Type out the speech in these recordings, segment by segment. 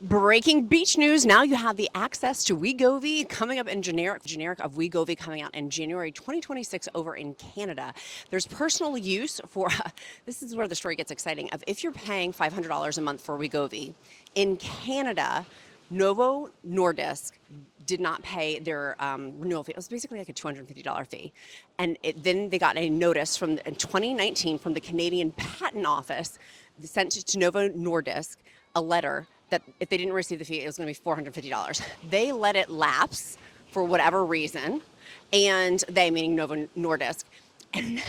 Breaking beach news. Now you have the access to Wegovy coming up in generic of Wegovy coming out in January 2026 over in Canada. There's personal use for, this is where the story gets exciting, of if you're paying $500 a month for Wegovy. In Canada, Novo Nordisk did not pay their renewal fee. It was basically like a $250 fee. And then they got a notice in 2019 from the Canadian Patent Office, sent to Novo Nordisk a letter that if they didn't receive the fee, it was going to be $450. They let it lapse for whatever reason, and they, meaning Novo Nordisk, and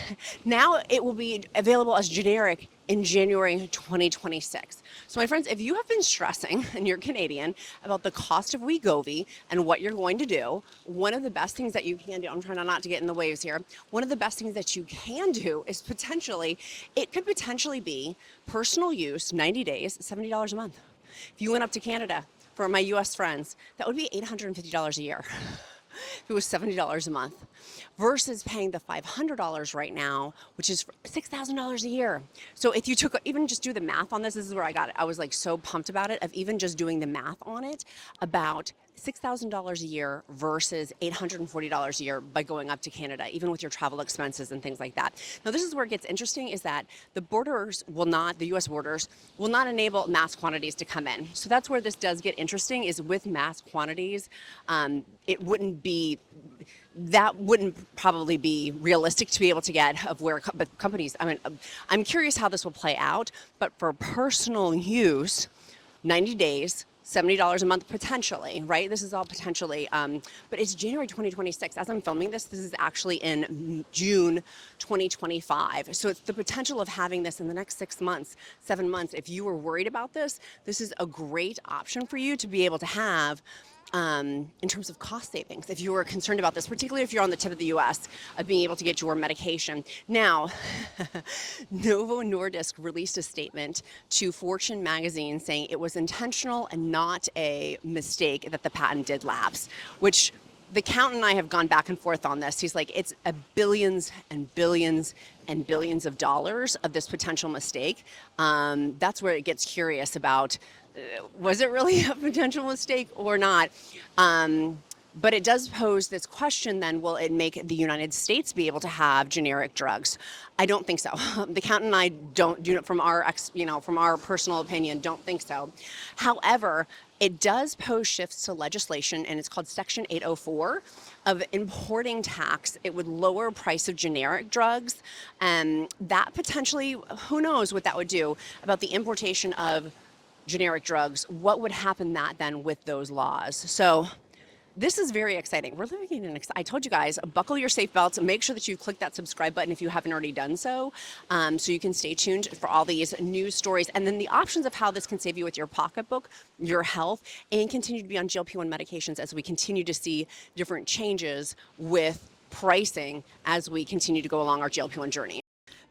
now it will be available as generic in January 2026. So my friends, if you have been stressing, and you're Canadian, about the cost of Wegovy and what you're going to do, one of the best things that you can do, I'm trying not to get in the waves here, one of the best things that you can do is it could potentially be personal use, 90 days, $70 a month. If you went up to Canada, for my US friends, that would be $850 a year. If it was $70 a month, versus paying the $500 right now, which is $6,000 a year. So if you even just do the math on this is where I got it. I was like so pumped about it, of even just doing the math on it, about $6,000 a year versus $840 a year by going up to Canada, even with your travel expenses and things like that. Now, this is where it gets interesting, is that the US borders will not enable mass quantities to come in. So that's where this does get interesting, is with mass quantities, that wouldn't probably be realistic to be able to get of where companies, I'm curious how this will play out, but for personal use, 90 days, $70 a month potentially, right? This is all potentially, but it's January 2026. As I'm filming this is actually in June 2025. So it's the potential of having this in the next 6 months, 7 months. If you were worried about this is a great option for you to be able to have in terms of cost savings, if you were concerned about this, particularly if you're on the tip of the US, of being able to get your medication. Now, Novo Nordisk released a statement to Fortune magazine saying it was intentional and not a mistake that the patent did lapse, which the accountant and I have gone back and forth on this. He's like, it's billions and billions and billions of dollars of this potential mistake. That's where it gets curious about, was it really a potential mistake or not? But it does pose this question then, will it make the United States be able to have generic drugs? I don't think so. The accountant and I don't from our personal opinion, don't think so. However, it does pose shifts to legislation, and it's called Section 804 of importing tax. It would lower price of generic drugs, and that potentially, who knows what that would do about the importation of generic drugs. What would happen then with those laws? So this is very exciting. We're living in I told you guys, buckle your seatbelts and make sure that you click that subscribe button if you haven't already done so, so you can stay tuned for all these news stories, and then the options of how this can save you with your pocketbook, your health, and continue to be on GLP-1 medications as we continue to see different changes with pricing as we continue to go along our GLP-1 journey.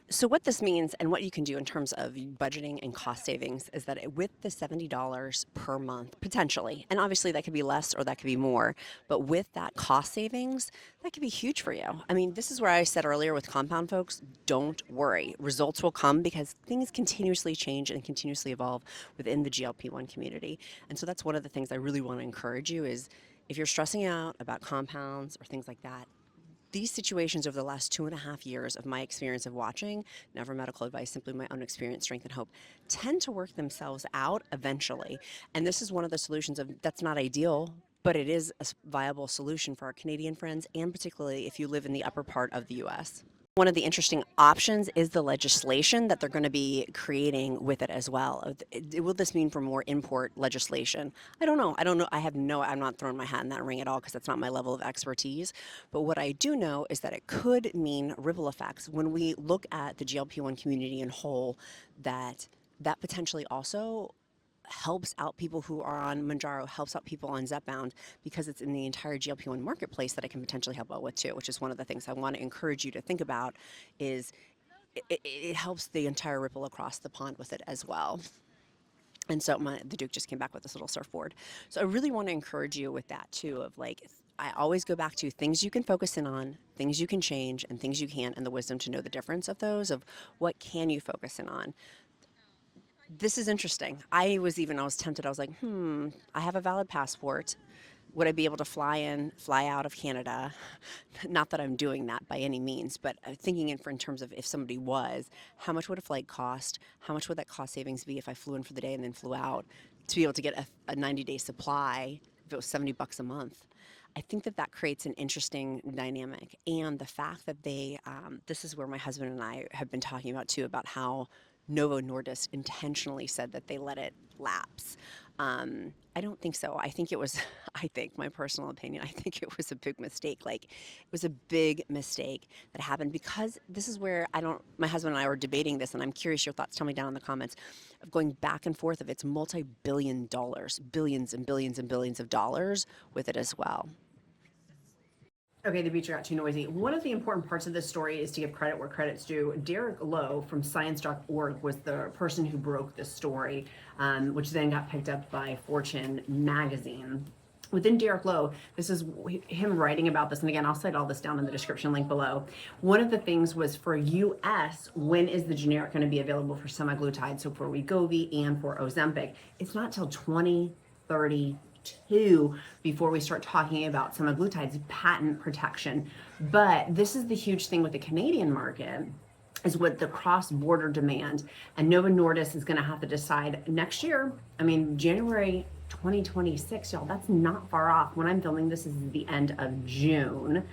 So what this means and what you can do in terms of budgeting and cost savings is that with the $70 per month, potentially, and obviously that could be less or that could be more, but with that cost savings, that could be huge for you. I mean, this is where I said earlier with compound folks, don't worry. Results will come because things continuously change and continuously evolve within the GLP-1 community. And so that's one of the things I really want to encourage you is, if you're stressing out about compounds or things like that, these situations over the last 2.5 years of my experience of watching, never medical advice, simply my own experience, strength, and hope, tend to work themselves out eventually. And this is one of the solutions that's not ideal, but it is a viable solution for our Canadian friends, and particularly if you live in the upper part of the US. One of the interesting options is the legislation that they're going to be creating with it as well. Will this mean for more import legislation? I don't know. I'm not throwing my hat in that ring at all because that's not my level of expertise. But what I do know is that it could mean ripple effects when we look at the GLP-1 community in whole, that potentially also helps out people who are on Mounjaro, helps out people on Zepbound, because it's in the entire GLP-1 marketplace that it can potentially help out with too, which is one of the things I want to encourage you to think about, is it helps the entire ripple across the pond with it as well. And so the Duke just came back with this little surfboard. So I really want to encourage you with that too, of like, I always go back to things you can focus in on, things you can change, and things you can't, and the wisdom to know the difference of those, of what can you focus in on. This is interesting. I was tempted. I was like, I have a valid passport. Would I be able to fly in, fly out of Canada? Not that I'm doing that by any means, but thinking in terms of if somebody was, how much would a flight cost? How much would that cost savings be if I flew in for the day and then flew out to be able to get a 90-day supply if it was $70 a month? I think that that creates an interesting dynamic. And the fact that this is where my husband and I have been talking about too, about how Novo Nordisk intentionally said that they let it lapse. I don't think so. I think it was, I think, my personal opinion, I think it was a big mistake. Like, it was a big mistake that happened because this is where my husband and I were debating this, and I'm curious your thoughts. Tell me down in the comments of going back and forth of it's multi-billion dollars, billions and billions and billions of dollars with it as well. Okay, the beach got too noisy. One of the important parts of this story is to give credit where credit's due. Derek Lowe from science.org was the person who broke this story, which then got picked up by Fortune magazine. Within Derek Lowe, this is him writing about this, and again, I'll cite all this down in the description link below. One of the things was for US, when is the generic going to be available for semaglutide? So for Wegovy and for Ozempic, it's not till 2032 before we start talking about semaglutide's patent protection. But this is the huge thing with the Canadian market, is with the cross-border demand. And Novo Nordisk is going to have to decide next year, January 2026, y'all, that's not far off. When I'm filming this is the end of June,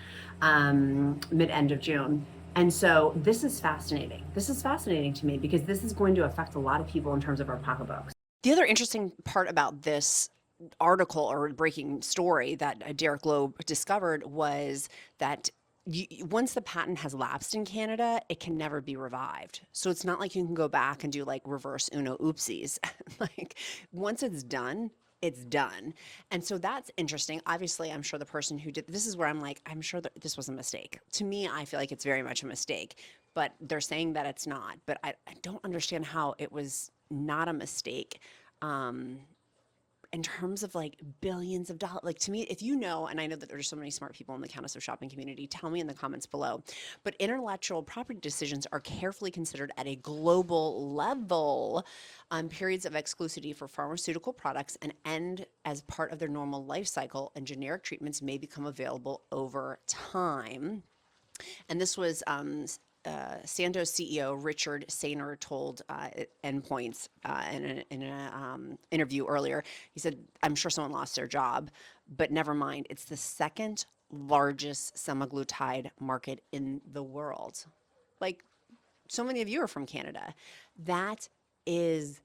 mid-end of June. And so this is fascinating. This is fascinating to me because this is going to affect a lot of people in terms of our pocketbooks. The other interesting part about this article or breaking story that Derek Lowe discovered was that once the patent has lapsed in Canada, it can never be revived. So it's not like you can go back and do like reverse Uno oopsies. Like, once it's done, it's done. And so that's interesting. Obviously, I'm sure the person who did this is where I'm like, I'm sure that this was a mistake. To me, I feel like it's very much a mistake, but they're saying that it's not. But I don't understand how it was not a mistake. In terms of like billions of dollars, like, to me, if you know, and I know that there's so many smart people in the Countess of Shopping community, tell me in the comments below. But intellectual property decisions are carefully considered at a global level. Periods of exclusivity for pharmaceutical products and end as part of their normal life cycle, and generic treatments may become available over time. And this was Sandoz CEO Richard Saynor told Endpoints in an interview earlier. He said, I'm sure someone lost their job, but never mind. It's the second largest semaglutide market in the world. Like, so many of you are from Canada. That is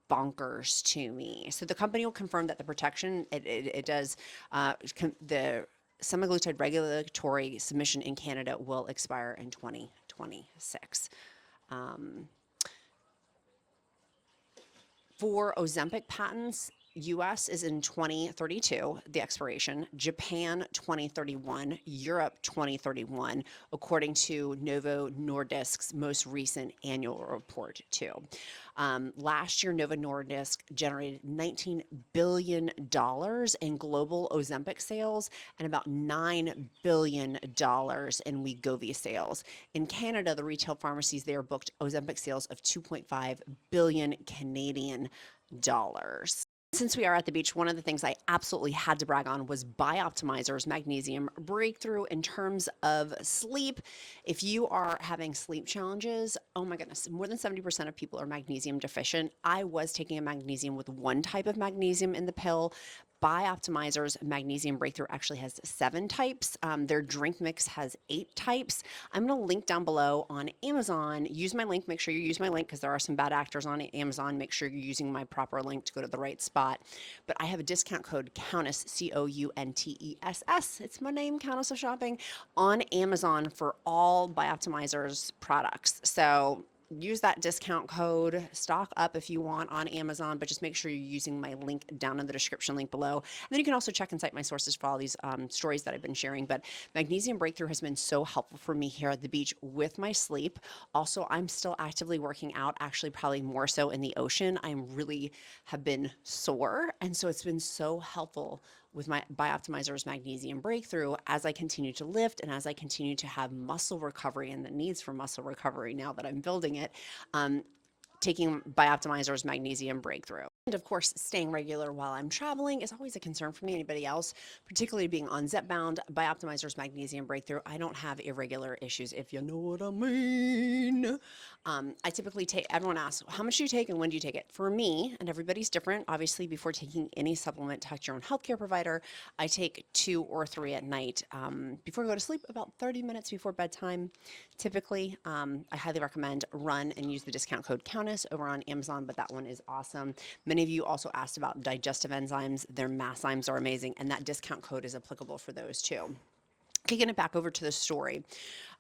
bonkers to me. So the company will confirm that the protection, it does, the semaglutide regulatory submission in Canada will expire in 2026. For Ozempic patents, US is in 2032, the expiration, Japan 2031, Europe 2031, according to Novo Nordisk's most recent annual report too. Last year, Novo Nordisk generated $19 billion in global Ozempic sales and about $9 billion in Wegovy sales. In Canada, the retail pharmacies there booked Ozempic sales of 2.5 billion Canadian dollars. Since we are at the beach, one of the things I absolutely had to brag on was BIOptimizers magnesium breakthrough in terms of sleep. If you are having sleep challenges, oh my goodness, more than 70% of people are magnesium deficient. I was taking a magnesium with one type of magnesium in the pill. BIOptimizers magnesium breakthrough actually has 7 types. Their drink mix has 8 types. I'm going to link down below on Amazon. Use my link. Make sure you use my link because there are some bad actors on Amazon. Make sure you're using my proper link to go to the right spot. But I have a discount code Countess, COUNTESS. It's my name, Countess of Shopping, on Amazon for all BIOptimizers products. So use that discount code, stock up if you want on Amazon, but just make sure you're using my link down in the description link below. And then you can also check and cite my sources for all these stories that I've been sharing. But Magnesium Breakthrough has been so helpful for me here at the beach with my sleep. Also, I'm still actively working out, actually probably more so in the ocean. I really have been sore. And so it's been so helpful with my BIOptimizers Magnesium Breakthrough as I continue to lift and as I continue to have muscle recovery and the needs for muscle recovery now that I'm building it. taking BIOptimizers Magnesium Breakthrough. And of course, staying regular while I'm traveling is always a concern for me. Anybody else, particularly being on Zepbound, BIOptimizers Magnesium Breakthrough, I don't have irregular issues, if you know what I mean. I typically take, everyone asks, how much do you take and when do you take it? For me, and everybody's different, obviously, before taking any supplement, talk to your own healthcare provider. I take 2 or 3 at night before I go to sleep, about 30 minutes before bedtime. Typically, I highly recommend run and use the discount code Countess over on Amazon, but that one is awesome. Many of you also asked about digestive enzymes. Their masszymes are amazing, and that discount code is applicable for those too. Kicking it back over to the story,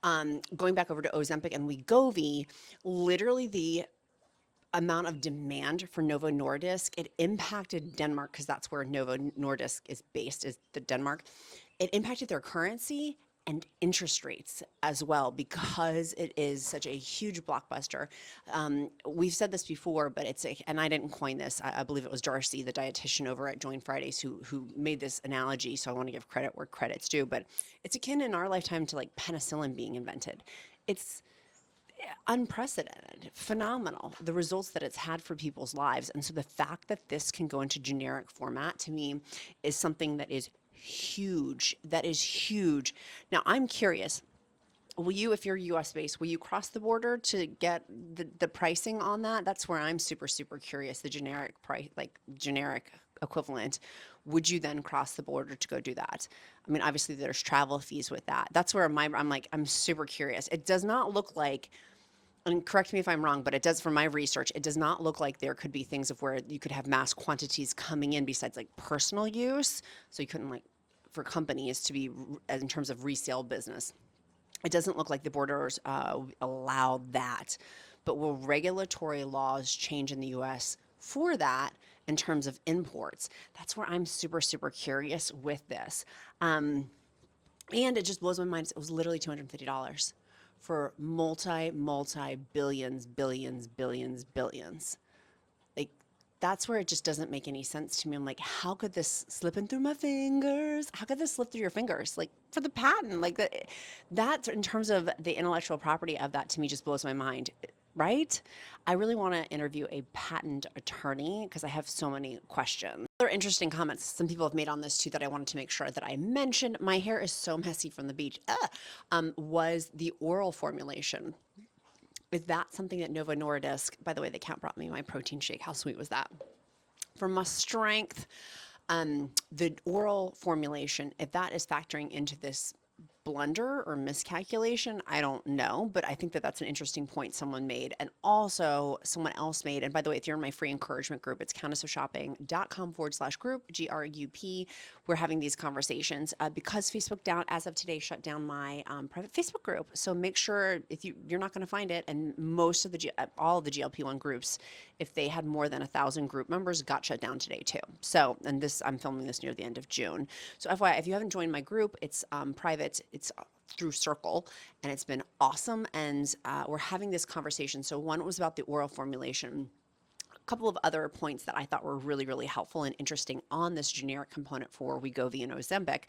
going back over to Ozempic and Wegovy, literally the amount of demand for Novo Nordisk, it impacted Denmark because that's where Novo Nordisk is based, is the Denmark. It impacted their currency and interest rates as well because it is such a huge blockbuster. We've said this before, but and I didn't coin this. I believe it was Darcy, the dietitian over at Join Fridays, who made this analogy. So I want to give credit where credit's due, but it's akin in our lifetime to like penicillin being invented. It's unprecedented, phenomenal, the results that it's had for people's lives. And so the fact that this can go into generic format to me is something that is huge. That is huge. Now, I'm curious. Will you, if you're US based, will you cross the border to get the pricing on that? That's where I'm super, super curious. The generic price, like generic equivalent. Would you then cross the border to go do that? I mean, obviously there's travel fees with that. That's where I'm super curious. It does not look like, and correct me if I'm wrong, but it does, from my research, it does not look like there could be things of where you could have mass quantities coming in besides like personal use. So you couldn't like, for companies to be, in terms of resale business. It doesn't look like the borders allow that. But will regulatory laws change in the US for that in terms of imports? That's where I'm super, super curious with this. And it just blows my mind. It was literally $250 for multi-billions, billions. Like, that's where it just doesn't make any sense to me. I'm like, how could this slip in through my fingers? How could this slip through your fingers? Like, for the patent, like that in terms of the intellectual property of that, to me just blows my mind, right? I really want to interview a patent attorney because I have so many questions. Other interesting comments some people have made on this too that I wanted to make sure that I mentioned. My hair is so messy from the beach. Was the oral formulation. Is that something that Novo Nordisk, by the way, they can't brought me my protein shake. How sweet was that? For my strength, the oral formulation, if that is factoring into this blunder or miscalculation, I don't know, but I think that that's an interesting point someone made. And also someone else made, and by the way, if you're in my free encouragement group, it's countessofshopping.com/group, GRUP. We're having these conversations because Facebook as of today, shut down my private Facebook group. So make sure if you're not going to find it, and most of all of the GLP-1 groups, if they had more than 1,000 group members, got shut down today too. So, and I'm filming this near the end of June. So FYI, if you haven't joined my group, it's private. It's through Circle, and it's been awesome. And we're having this conversation. So one was about the oral formulation. A couple of other points that I thought were really, really helpful and interesting on this generic component for Wegovy and Ozempic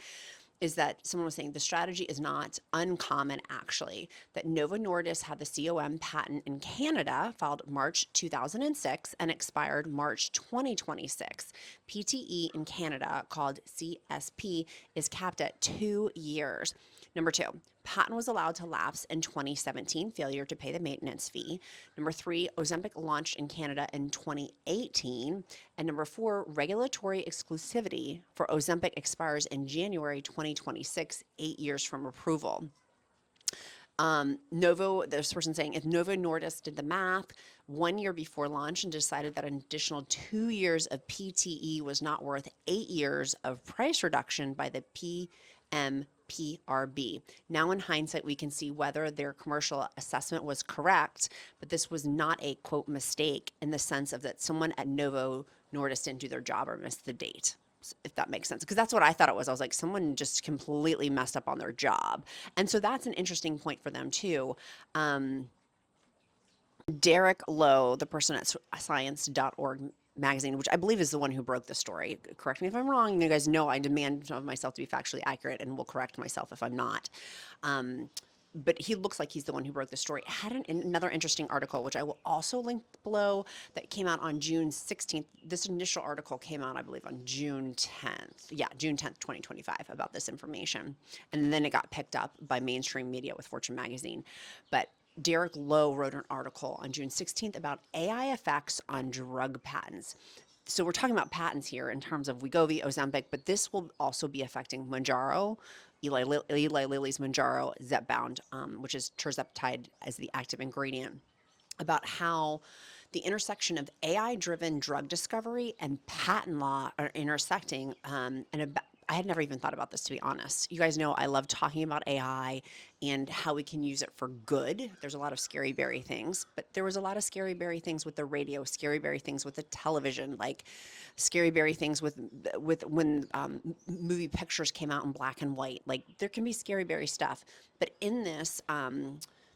is that someone was saying the strategy is not uncommon, actually, that Novo Nordisk had the COM patent in Canada filed March 2006 and expired March 2026. PTE in Canada, called CSP, is capped at 2 years. Number 2, patent was allowed to lapse in 2017, failure to pay the maintenance fee. Number 3, Ozempic launched in Canada in 2018. And number 4, regulatory exclusivity for Ozempic expires in January 2026, 8 years from approval. This person saying, if Novo Nordisk did the math 1 year before launch and decided that an additional 2 years of PTE was not worth 8 years of price reduction by the PRB. Now, in hindsight, we can see whether their commercial assessment was correct, but this was not a, quote, mistake in the sense of that someone at Novo Nordisk didn't do their job or missed the date, if that makes sense. Because that's what I thought it was. I was like, someone just completely messed up on their job. And so that's an interesting point for them, too. Derek Lowe, the person at science.org magazine, which I believe is the one who broke the story. Correct me if I'm wrong. You guys know I demand of myself to be factually accurate and will correct myself if I'm not. but he looks like he's the one who broke the story. It had another interesting article, which I will also link below, that came out on June 16th. This initial article came out, I believe, on June 10th. Yeah, June 10th, 2025, about this information. And then it got picked up by mainstream media with Fortune magazine. But Derek Lowe wrote an article on June 16th about AI effects on drug patents. So we're talking about patents here in terms of Wegovy, Ozempic, but this will also be affecting Mounjaro, Eli Lilly's Mounjaro, Zepbound, which is Tirzepatide as the active ingredient, about how the intersection of AI-driven drug discovery and patent law are intersecting, I had never even thought about this, to be honest. You guys know I love talking about AI and how we can use it for good. There's a lot of scary berry things, but there was a lot of scary berry things with the radio, scary berry things with the television, like scary berry things with when movie pictures came out in black and white. Like there can be scary berry stuff, but in this,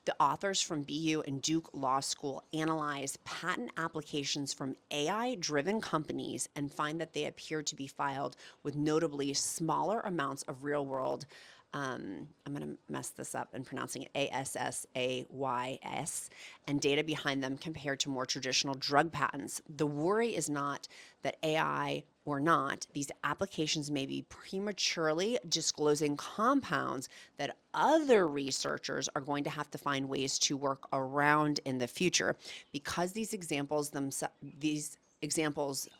the authors from BU and Duke Law School analyze patent applications from AI-driven companies and find that they appear to be filed with notably smaller amounts of real-world, I'm going to mess this up in pronouncing it, ASSAYS, and data behind them compared to more traditional drug patents. The worry is not that AI or not, these applications may be prematurely disclosing compounds that other researchers are going to have to find ways to work around in the future, because these examples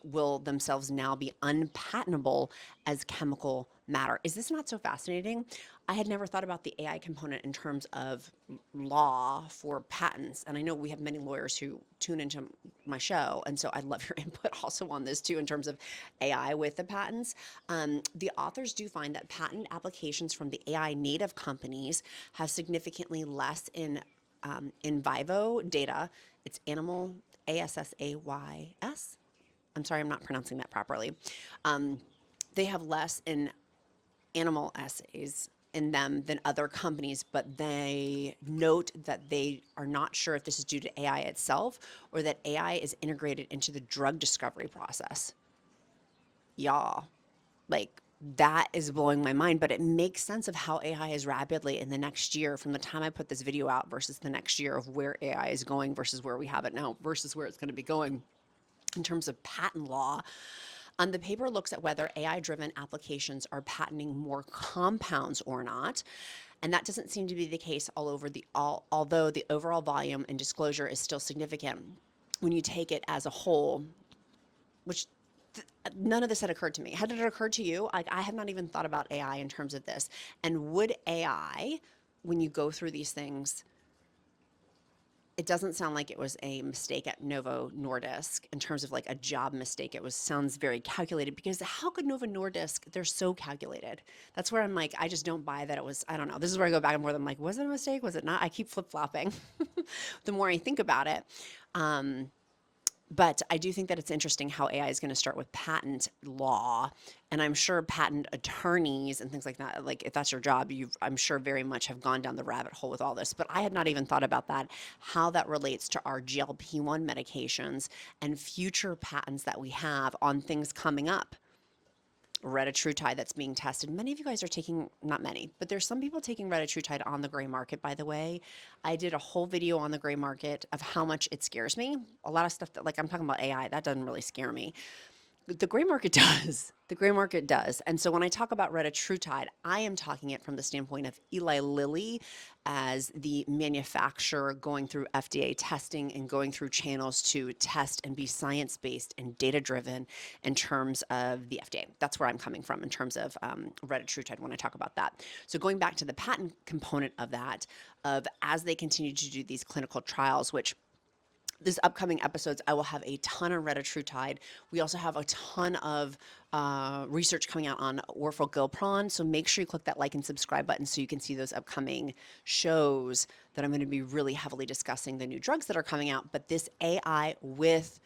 will themselves now be unpatentable as chemical matter. Is this not so fascinating? I had never thought about the AI component in terms of law for patents. And I know we have many lawyers who tune into my show. And so I'd love your input also on this too, in terms of AI with the patents. The authors do find that patent applications from the AI native companies have significantly less in vivo data. It's animal ASSAYS. I'm sorry, I'm not pronouncing that properly. They have less in animal assays in them than other companies, but they note that they are not sure if this is due to AI itself or that AI is integrated into the drug discovery process. Y'all, like, that is blowing my mind, but it makes sense of how AI is rapidly in the next year, from the time I put this video out versus the next year, of where AI is going versus where we have it now versus where it's going to be going in terms of patent law. The paper looks at whether AI-driven applications are patenting more compounds or not. And that doesn't seem to be the case although the overall volume and disclosure is still significant when you take it as a whole, which none of this had occurred to me. Had it occurred to you? I have not even thought about AI in terms of this. And would AI, when you go through these things, it doesn't sound like it was a mistake at Novo Nordisk in terms of like a job mistake. Sounds very calculated, because how could Novo Nordisk, they're so calculated. That's where I'm like, I just don't buy that it was, I don't know. This is where I go back and forth. I'm like, was it a mistake? Was it not? I keep flip-flopping the more I think about it. But I do think that it's interesting how AI is going to start with patent law. And I'm sure patent attorneys and things like that, like if that's your job, I'm sure very much have gone down the rabbit hole with all this. But I had not even thought about that, how that relates to our GLP-1 medications and future patents that we have on things coming up. Retatrutide that's being tested. Many of you guys are taking, not many, but there's some people taking retatrutide on the gray market, by the way. I did a whole video on the gray market of how much it scares me. A lot of stuff that, like, I'm talking about AI, that doesn't really scare me. The gray market does. The gray market does. And so when I talk about retatrutide, I am talking it from the standpoint of Eli Lilly as the manufacturer going through FDA testing and going through channels to test and be science-based and data-driven in terms of the FDA. That's where I'm coming from in terms of retatrutide when I talk about that. So going back to the patent component of that, of as they continue to do these clinical trials, which this upcoming episodes, I will have a ton of retatrutide. We also have a ton of research coming out on orforglipron. So make sure you click that like and subscribe button so you can see those upcoming shows that I'm going to be really heavily discussing the new drugs that are coming out. But this AI with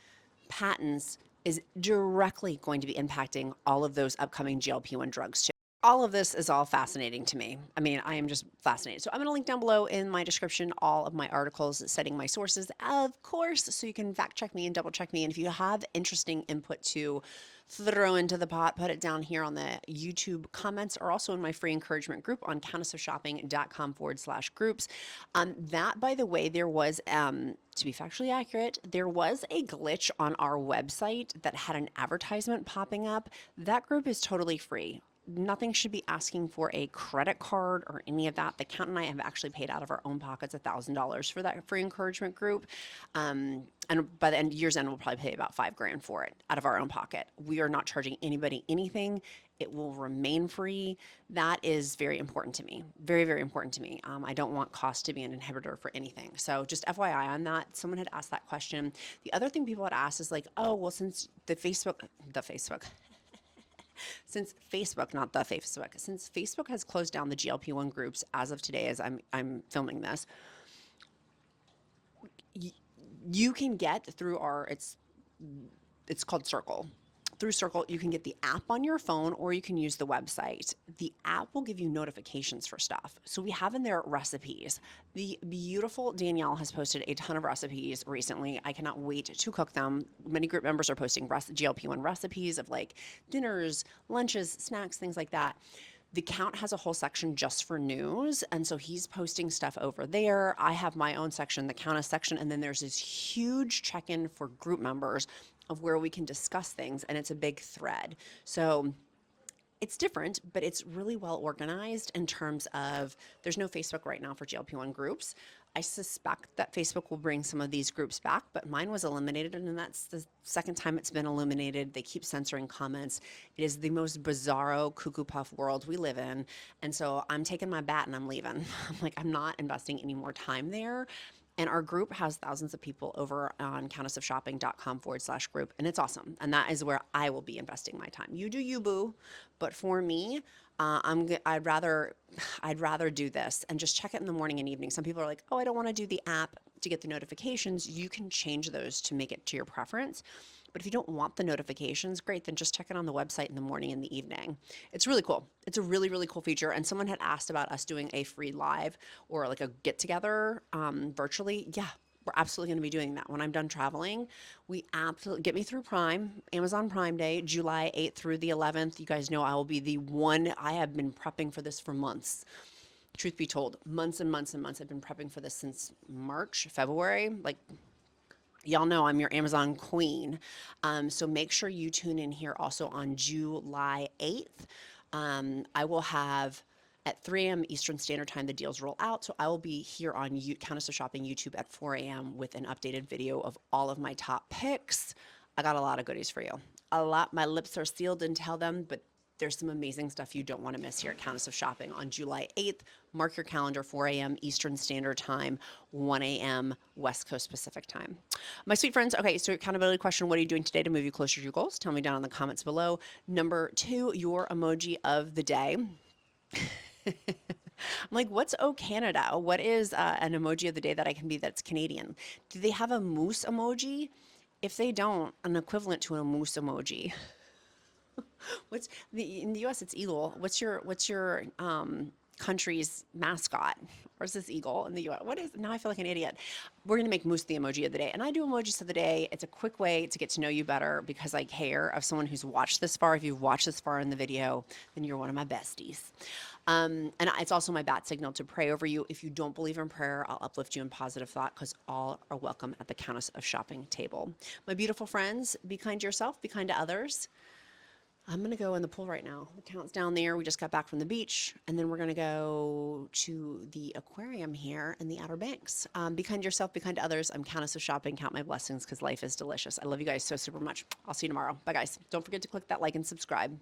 patents is directly going to be impacting all of those upcoming GLP-1 drugs too. All of this is all fascinating to me. I mean, I am just fascinated. So I'm going to link down below in my description all of my articles, citing my sources, of course, so you can fact check me and double check me. And if you have interesting input to throw into the pot, put it down here on the YouTube comments or also in my free encouragement group on countessofshopping.com/groups. That, by the way, there was, to be factually accurate, there was a glitch on our website that had an advertisement popping up. That group is totally free. Nothing should be asking for a credit card or any of that. The count and I have actually paid out of our own pockets $1,000 for that free encouragement group. And by the year's end, we'll probably pay about $5,000 for it out of our own pocket. We are not charging anybody anything. It will remain free. That is very important to me. Very, very important to me. I don't want cost to be an inhibitor for anything. So just FYI on that, someone had asked that question. The other thing people had asked is like, oh, well, since since Facebook has closed down the GLP-1 groups as of today, as I'm filming this, you can get through it's called Circle. Through Circle, you can get the app on your phone or you can use the website. The app will give you notifications for stuff. So we have in there recipes. The beautiful Danielle has posted a ton of recipes recently. I cannot wait to cook them. Many group members are posting GLP-1 recipes of like dinners, lunches, snacks, things like that. The Count has a whole section just for news, and so he's posting stuff over there. I have my own section, the Countess section, and then there's this huge check-in for group members of where we can discuss things, and it's a big thread. So it's different, but it's really well organized in terms of there's no Facebook right now for GLP-1 groups. I suspect that Facebook will bring some of these groups back, but mine was eliminated, and that's the second time it's been eliminated. They keep censoring comments. It is the most bizarro cuckoo puff world we live in, and so I'm taking my bat and I'm leaving. I'm like, I'm not investing any more time there. And our group has thousands of people over on countessofshopping.com/group, and it's awesome. And that is where I will be investing my time. You do you, boo. But for me, I'd rather do this and just check it in the morning and evening. Some people are like, oh, I don't want to do the app to get the notifications. You can change those to make it to your preference. But if you don't want the notifications, great, then just check it on the website in the morning and the evening. It's really cool. It's a really, really cool feature. And someone had asked about us doing a free live or like a get together virtually. Yeah, we're absolutely going to be doing that. When I'm done traveling, we absolutely get me through Prime, Amazon Prime Day, July 8th through the 11th. You guys know I will be the one. I have been prepping for this for months. Truth be told, months and months and months. I've been prepping for this since March, February, like y'all know I'm your Amazon queen. So make sure you tune in here also on July 8th. I will have at 3 a.m. Eastern Standard Time, the deals roll out. So I will be here on Countess of Shopping YouTube at 4 a.m. with an updated video of all of my top picks. I got a lot of goodies for you. A lot. My lips are sealed, didn't tell them, but there's some amazing stuff you don't want to miss here at Countess of Shopping on July 8th. Mark your calendar, 4 a.m. Eastern Standard Time, 1 a.m. West Coast Pacific Time. My sweet friends, okay, so accountability question, what are you doing today to move you closer to your goals? Tell me down in the comments below. Number 2, your emoji of the day. I'm like, what's O Canada? What is an emoji of the day that I can be that's Canadian? Do they have a moose emoji? If they don't, an equivalent to a moose emoji. In the U.S. it's eagle. What's your country's mascot? Where's this eagle in the U.S.? Now I feel like an idiot. We're gonna make moose the emoji of the day, and I do emojis of the day. It's a quick way to get to know you better because I care of someone who's watched this far. If you've watched this far in the video, then you're one of my besties. And it's also my bat signal to pray over you. If you don't believe in prayer, I'll uplift you in positive thought because all are welcome at the Countess of Shopping table. My beautiful friends, be kind to yourself, be kind to others. I'm going to go in the pool right now. The Count's down there. We just got back from the beach. And then we're going to go to the aquarium here in the Outer Banks. Be kind to yourself. Be kind to others. I'm Countess of Shopping. Count my blessings because life is delicious. I love you guys so super much. I'll see you tomorrow. Bye, guys. Don't forget to click that like and subscribe.